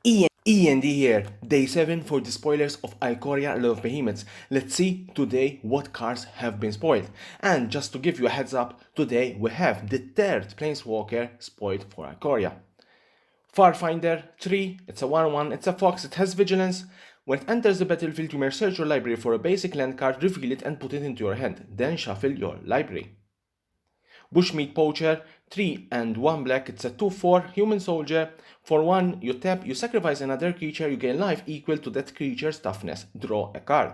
E.N.D here, day 7 for the spoilers of Ikoria Lair of Behemoths. Let's see today what cards have been spoiled. And just to give you a heads up, today we have the third Planeswalker spoiled for Ikoria. Farfinder 3, it's a 1-1, it's a fox, it has vigilance. When it enters the battlefield, you may search your library for a basic land card, reveal it and put it into your hand, then shuffle your library. Bushmeat Poacher, 3 and 1 black, it's a 2-4 human soldier. For 1, you tap, you sacrifice another creature, you gain life equal to that creature's toughness. Draw a card.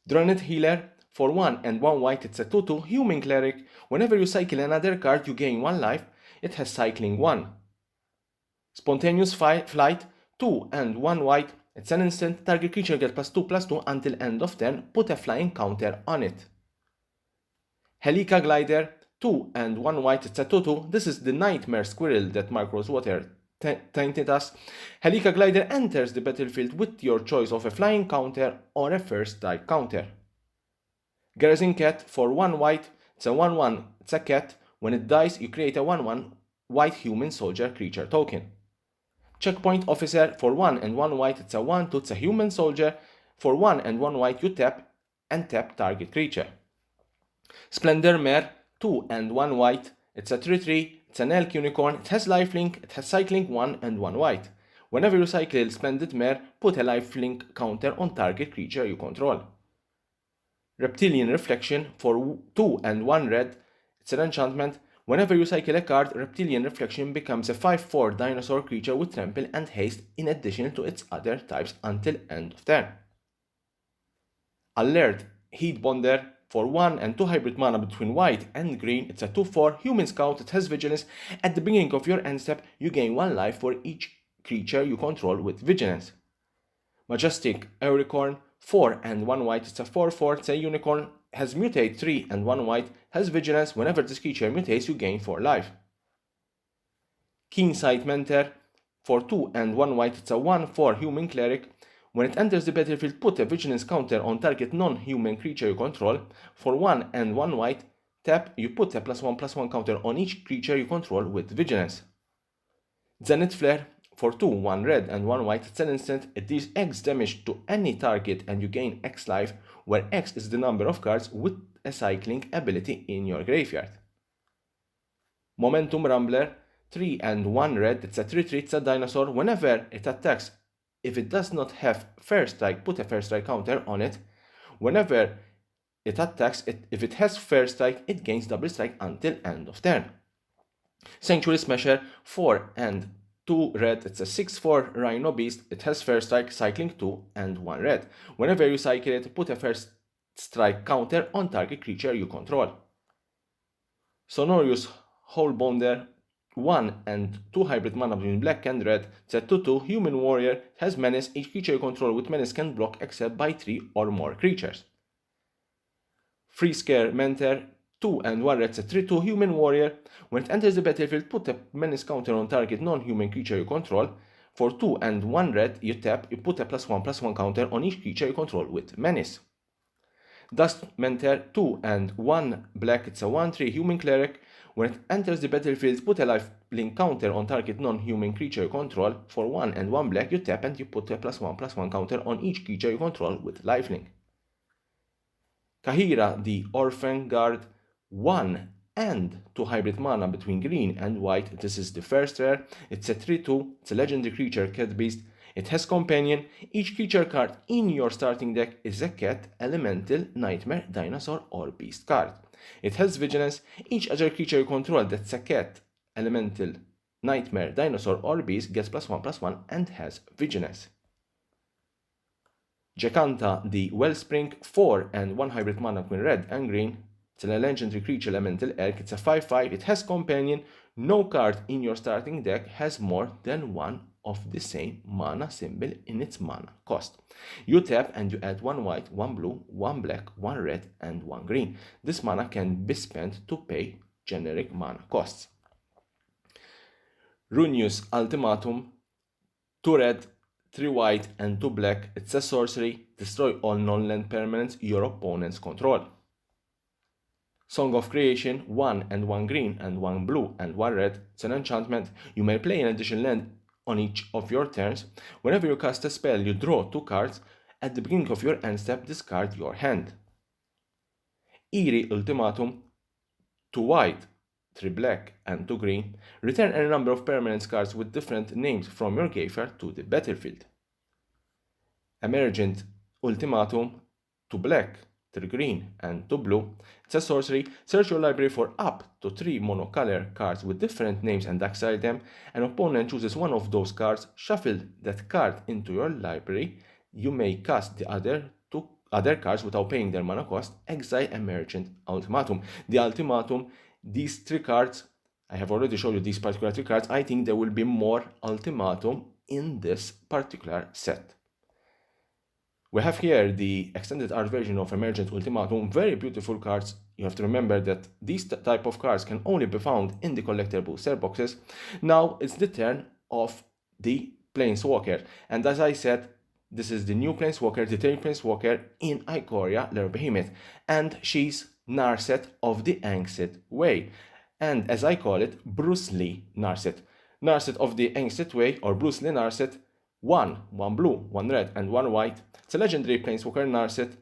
Drannith Healer, for 1 and 1 white, it's a 2-2 human cleric. Whenever you cycle another card, you gain 1 life. It has cycling 1. Spontaneous Flight, 2 and 1 white, it's an instant. Target creature gets +2/+2 until end of turn. Put a flying counter on it. Helica Glider, 2 and 1 white, it's a 2-2. This is the Nightmare Squirrel that Mark Rosewater tainted us. Helica Glider enters the battlefield with your choice of a flying counter or a first strike counter. Garrison Cat, for 1 white, it's a 1-1, it's a cat. When it dies, you create a 1-1 white human soldier creature token. Checkpoint Officer, for 1 and 1 white, it's a 1-2, it's a human soldier. For 1 and 1 white, you tap and tap target creature. Splendor Mare, 2 and 1 white, it's a 3-3, it's an elk unicorn, it has lifelink, it has cycling 1 and 1 white. Whenever you cycle Splendid Mare, put a lifelink counter on target creature you control. Reptilian Reflection, for 2 and 1 red, it's an enchantment. Whenever you cycle a card, Reptilian Reflection becomes a 5-4 dinosaur creature with trample and haste in addition to its other types until end of turn. Alert Heat Bonder, for 1 and 2 hybrid mana between white and green, it's a 2-4 human scout, it has vigilance. At the beginning of your end step, you gain 1 life for each creature you control with vigilance. Majestic Auricorn, 4 and 1 white, it's a 4-4, it's a unicorn, has mutate 3 and 1 white, has vigilance. Whenever this creature mutates, you gain 4 life. Keensight Mentor, for 2 and 1 white, it's a 1-4 human cleric. When it enters the battlefield, put a vigilance counter on target non-human creature you control. For 1 and 1 white, tap, you put a +1/+1 counter on each creature you control with vigilance. Zenith Flare, for 2, 1 red and 1 white, it's an instant. It deals X damage to any target and you gain X life, where X is the number of cards with a cycling ability in your graveyard. Momentum Rumbler, 3 and 1 red, it's a 3-3, it's a dinosaur. Whenever it attacks, if it does not have first strike, put a first strike counter on it. Whenever it attacks, if it has first strike, it gains double strike until end of turn. Sanctuary Smasher, 4 and 2 red, it's a 6-4 Rhino Beast, it has first strike, cycling 2 and 1 red. Whenever you cycle it, put a first strike counter on target creature you control. Sonorous Hellbonder, 1 and 2 hybrid mana between black and red, it's a 2-2 human warrior, has menace. Each creature you control with menace can block except by 3 or more creatures. Free Scare Mentor, 2 and 1 red, it's a 3-2 human warrior. When it enters the battlefield, put a menace counter on target non-human creature you control. For 2 and 1 red, you tap, you put a +1/+1 counter on each creature you control with menace. Dust Mentor, 2 and 1 black, it's a 1-3 human cleric. When it enters the battlefield, put a lifelink counter on target non-human creature you control. For 1 and 1 black, you tap and you put a +1/+1 counter on each creature you control with lifelink. Kahira, the Orphan Guard, 1 and 2 hybrid mana between green and white. This is the first rare. It's a 3-2, it's a legendary creature, cat beast. It has companion. Each creature card in your starting deck is a cat, elemental, nightmare, dinosaur, or beast card. It has vigilance. Each other creature you control that's a cat, elemental, nightmare, dinosaur, or beast gets +1/+1 and has vigilance. Jacanta, the Wellspring, 4 and 1 hybrid mana between red and green. It's a legendary creature, elemental elk. It's a 5-5. It has companion. No card in your starting deck has more than one of the same mana symbol in its mana cost. You tap and you add 1 white, 1 blue, 1 black, 1 red, and 1 green. This mana can be spent to pay generic mana costs. Runius Ultimatum, 2 red, 3 white, and 2 black. It's a sorcery. Destroy all non-land permanents your opponents control. Song of Creation, 1 and 1 green and 1 blue and 1 red. It's an enchantment. You may play an additional land on each of your turns. Whenever you cast a spell, you draw 2 cards. At the beginning of your end step, discard your hand. Eerie Ultimatum, 2 white, 3 black, and 2 green. Return a number of permanent cards with different names from your graveyard to the battlefield. Emergent Ultimatum, 2 black, 3 green, and 2 blue. It's a sorcery. Search your library for up to 3 monocolor cards with different names and exile them. An opponent chooses one of those cards, shuffle that card into your library. You may cast the other cards without paying their mana cost. Exile Emergent Ultimatum. The Ultimatum, these 3 cards, I have already showed you these particular 3 cards. I think there will be more Ultimatum in this particular set. We have here the extended art version of Emergent Ultimatum, very beautiful cards. You have to remember that these type of cards can only be found in the collectible set boxes. Now it's the turn of the Planeswalker, and as I said, this is the new Planeswalker, the third Planeswalker in Ikoria Lair of Behemoths, and she's NARSET of the Ancient Way, and as I call it, Bruce Lee NARSET. NARSET of the Ancient Way, or Bruce Lee NARSET, 1 blue, 1 red, and 1 white. It's a legendary Planeswalker NARSET.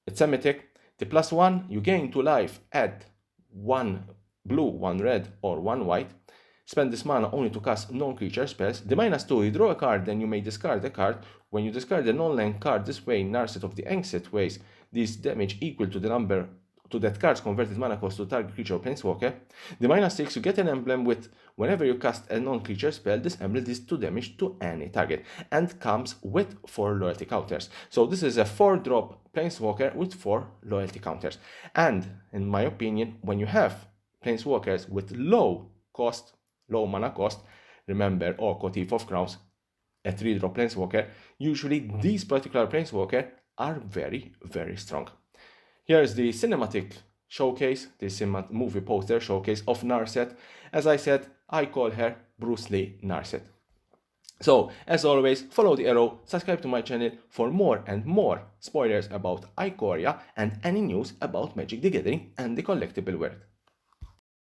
It's a mythic. The +1, you gain 2 life, add 1 blue, 1 red, or 1 white. Spend this mana only to cast non-creature spells. The -2, you draw a card, then you may discard a card. When you discard a non-land card this way, NARSET of the Ancient Ways, this damage equal to the number to that card's converted mana cost to target creature or Planeswalker. The -6, you get an emblem with whenever you cast a non-creature spell, this emblem deals 2 damage to any target and comes with 4 loyalty counters. So this is a 4-drop Planeswalker with 4 loyalty counters. And in my opinion, when you have Planeswalkers with low mana cost, remember Orko, Thief of Crowns, a 3-drop Planeswalker, usually these particular Planeswalker are very, very strong. Here's the cinematic showcase, the movie poster showcase of NARSET. As I said, I call her Bruce Lee NARSET. So, as always, follow the arrow, subscribe to my channel for more and more spoilers about Ikoria and any news about Magic the Gathering and the collectible world.